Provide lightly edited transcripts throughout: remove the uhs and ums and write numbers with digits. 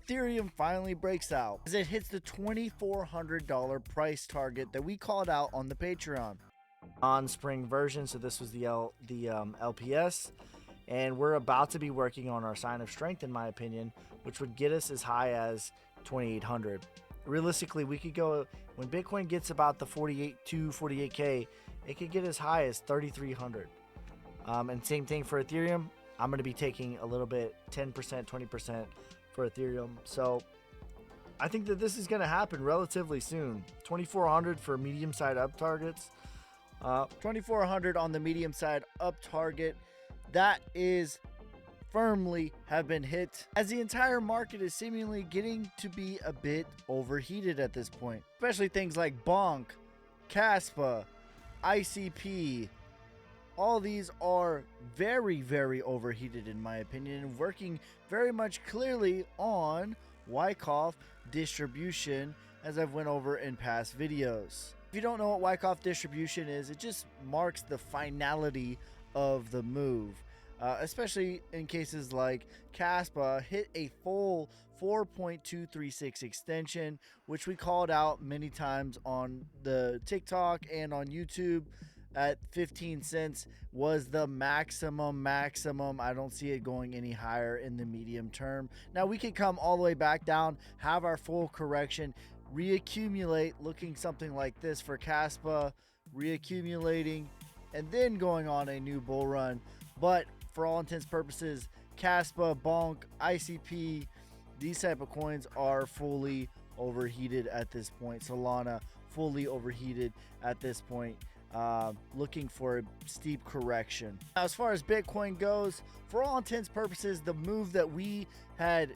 Ethereum finally breaks out as it hits the $2,400 price target that we called out on the Patreon. On spring version, so this was the LPS, and we're about to be working on our sign of strength, in my opinion, which would get us as high as 2,800. Realistically, we could go when Bitcoin gets about the 48K, it could get as high as 3,300. And same thing for Ethereum. I'm going to be taking a little bit, 10%, 20% for Ethereum. So I think that this is going to happen relatively soon. 2,400 for medium side up targets. 2,400 on the medium side up target. That is firmly have been hit, as the entire market is seemingly getting to be a bit overheated at this point. Especially things like BONK, KAS, ICP. All these are very, very overheated in my opinion, and working very much clearly on Wyckoff distribution, as I've went over in past videos. If you don't know what Wyckoff distribution is, it just marks the finality of the move. Especially in cases like KAS hit a full 4.236 extension, which we called out many times on the TikTok and on YouTube. At 15 cents was the maximum. I don't see it going any higher in the medium term. Now we could come all the way back down, have our full correction, reaccumulate, looking something like this for KAS, reaccumulating, and then going on a new bull run. But for all intents and purposes, KAS, BONK, ICP, these type of coins are fully overheated at this point. Solana fully overheated at this point. Looking for a steep correction. Now, as far as Bitcoin goes, for all intents and purposes, the move that we had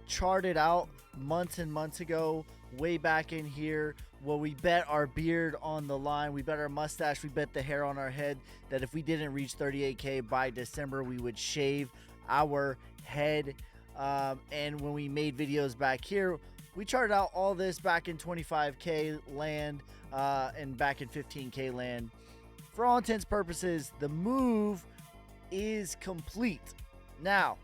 charted out months and months ago, way back in here, where we bet our beard on the line, we bet our mustache, we bet the hair on our head, that if we didn't reach 38K by December, we would shave our head. And when we made videos back here, we charted out all this back in 25K land and back in 15K land. For all intents and purposes, the move is complete. Now,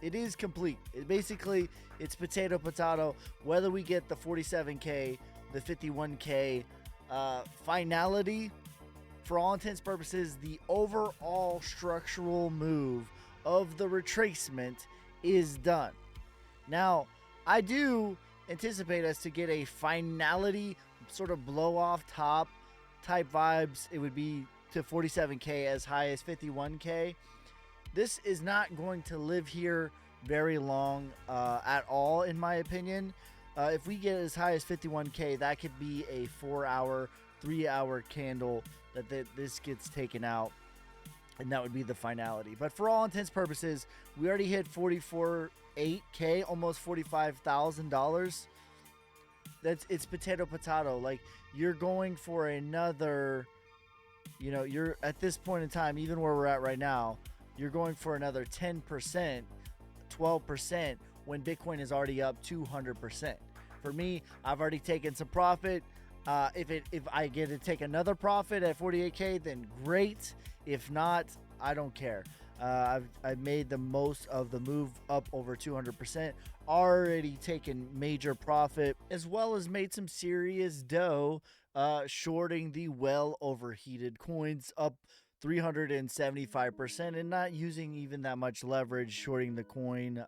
it is complete. It's potato. Whether we get the 47K, the 51K finality, for all intents and purposes, the overall structural move of the retracement is done. Now, I do anticipate us to get a finality, sort of blow off top type vibes. It would be to 47K as high as 51K. This is not going to live here very long at all, in my opinion. If we get as high as 51K, that could be a 4-hour, 3-hour candle that this gets taken out, and that would be the finality. But for all intents and purposes, we already hit 44.8K, almost $45,000. It's potato. Like, you're going for another, you're at this point in time, even where we're at right now, you're going for another 10%, 12% when Bitcoin is already up 200%. For me, I've already taken some profit. If I get to take another profit at 48K, then great. If not, I don't care. I've made the most of the move up over 200%, already taken major profit, as well as made some serious dough shorting the well overheated coins up 375% and not using even that much leverage shorting the coin.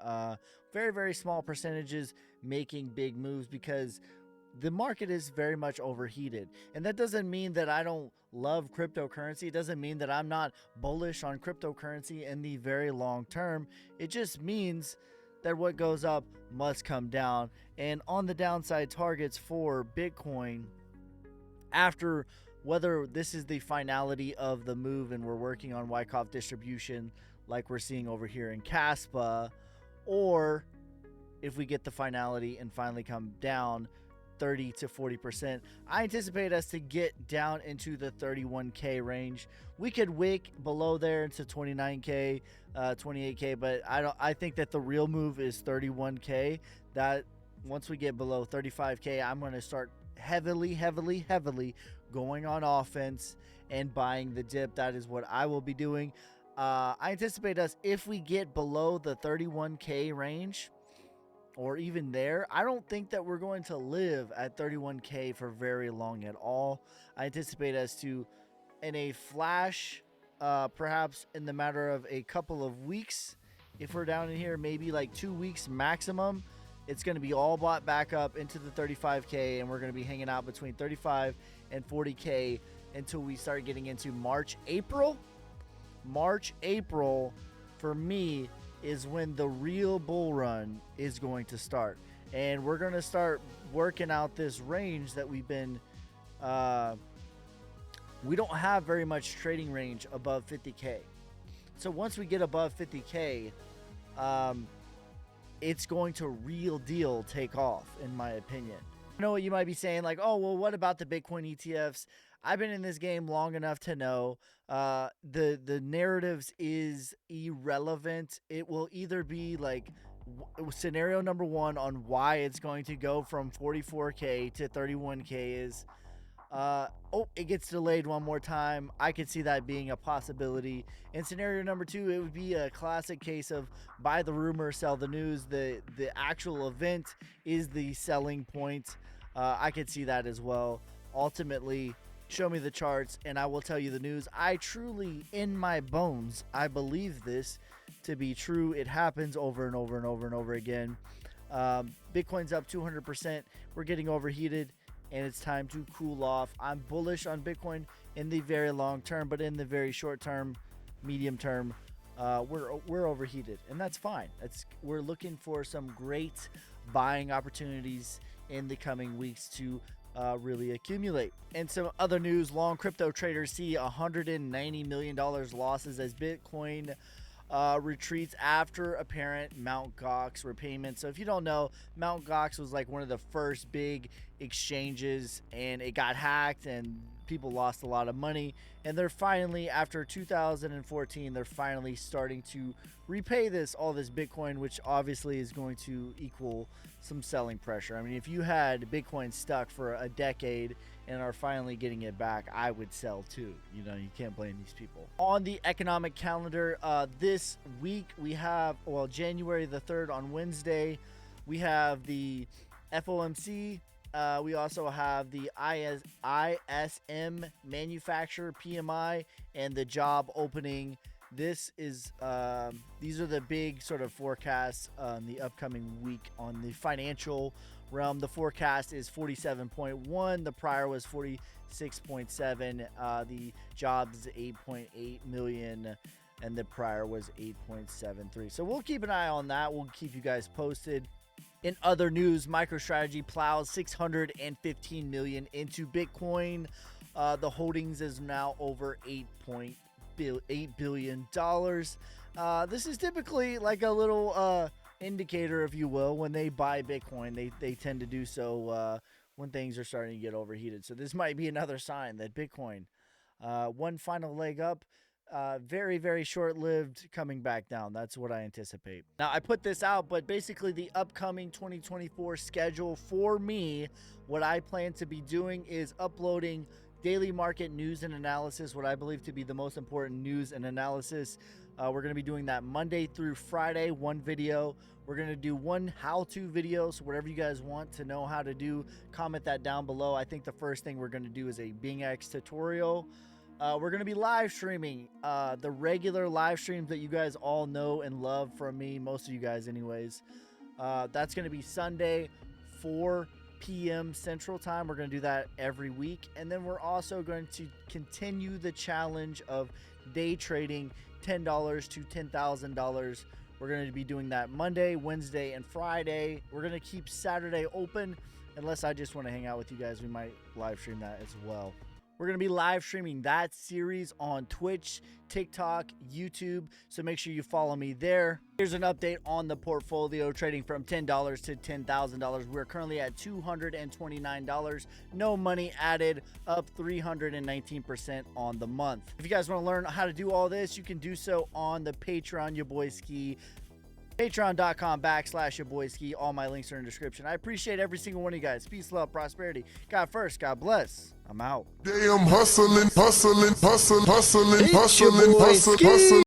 Very, very small percentages making big moves because the market is very much overheated. And that doesn't mean that I don't love cryptocurrency. It doesn't mean that I'm not bullish on cryptocurrency in the very long term. It just means that what goes up must come down. And on the downside targets for Bitcoin, after whether this is the finality of the move and we're working on Wyckoff distribution like we're seeing over here in KAS, or if we get the finality and finally come down 30 to 40%, I anticipate us to get down into the 31K range. We could wick below there into 29K, 28K, but I think that the real move is 31K. That once we get below 35K, I'm going to start heavily going on offense and buying the dip. That is what I will be doing. I anticipate us, if we get below the 31K range, or even there. I don't think that we're going to live at 31K for very long at all. I anticipate us to, in a flash, perhaps in the matter of a couple of weeks, if we're down in here, maybe like 2 weeks maximum, it's going to be all bought back up into the 35K, and we're going to be hanging out between 35 and 40K until we start getting into March, April. March, April, for me, is when the real bull run is going to start. And we're going to start working out this range that we've been, we don't have very much trading range above 50K. So once we get above 50K, it's going to real deal take off, in my opinion. I know what you might be saying, like, oh, well, what about the Bitcoin ETFs? I've been in this game long enough to know the narratives is irrelevant. It will either be like scenario number one on why it's going to go from 44K to 31K is, oh, it gets delayed one more time. I could see that being a possibility. In scenario number two, it would be a classic case of buy the rumor, sell the news. The actual event is the selling point. I could see that as well. Ultimately, show me the charts and I will tell you the news. I truly, in my bones, I believe this to be true. It happens over and over and over and over again. Bitcoin's up 200%. We're getting overheated, and it's time to cool off. I'm bullish on Bitcoin in the very long term, but in the very short term, medium term, we're overheated, and that's fine. We're looking for some great buying opportunities in the coming weeks to really accumulate. And some other news, long crypto traders see $190 million losses as Bitcoin retreats after apparent Mt. Gox repayment. So if you don't know, Mt. Gox was like one of the first big exchanges, and it got hacked and people lost a lot of money. And they're finally, after 2014, they're finally starting to repay all this Bitcoin, which obviously is going to equal some selling pressure. I mean, if you had Bitcoin stuck for a decade and are finally getting it back, I would sell too. You know, you can't blame these people. On the economic calendar, this week we have, well, January the 3rd on Wednesday, we have the FOMC. We also have the ISM manufacturer PMI and the job opening. This is these are the big sort of forecasts in the upcoming week. On the financial realm, the forecast is 47.1. The prior was 46.7. The jobs 8.8 million, and the prior was 8.73. So we'll keep an eye on that. We'll keep you guys posted. In other news, MicroStrategy plows $615 million into Bitcoin. The holdings is now over $8 billion. This is typically like a little indicator, if you will. When they buy Bitcoin, they tend to do so when things are starting to get overheated. So this might be another sign that Bitcoin, one final leg up, very, very short-lived, coming back down. That's what I anticipate. Now, I put this out, but basically the upcoming 2024 schedule for me, what I plan to be doing is uploading daily market news and analysis, what I believe to be the most important news and analysis. We're going to be doing that Monday through Friday, one video. We're going to do one how-to video, so whatever you guys want to know how to do, comment that down below. I think the first thing we're going to do is a BingX tutorial. We're going to be live streaming the regular live streams that you guys all know and love from me, most of you guys anyways. That's going to be Sunday, 4 p.m. Central Time. We're going to do that every week. And then we're also going to continue the challenge of day trading $10 to $10,000. We're going to be doing that Monday, Wednesday, and Friday. We're going to keep Saturday open. Unless I just want to hang out with you guys, we might live stream that as well. We're going to be live streaming that series on Twitch, TikTok, YouTube, so make sure you follow me there. Here's an update on the portfolio trading from $10 to $10,000. We're currently at $229. No money added, up 319% on the month. If you guys want to learn how to do all this, you can do so on the Patreon, your boy Ski. Patreon.com/yourboyski. All my links are in the description. I appreciate every single one of you guys. Peace, love, prosperity. God first, God bless. I'm out. Damn, hustling, hustling, hustling, hustling, It's your hustling, boy hustling, Ski. hustling.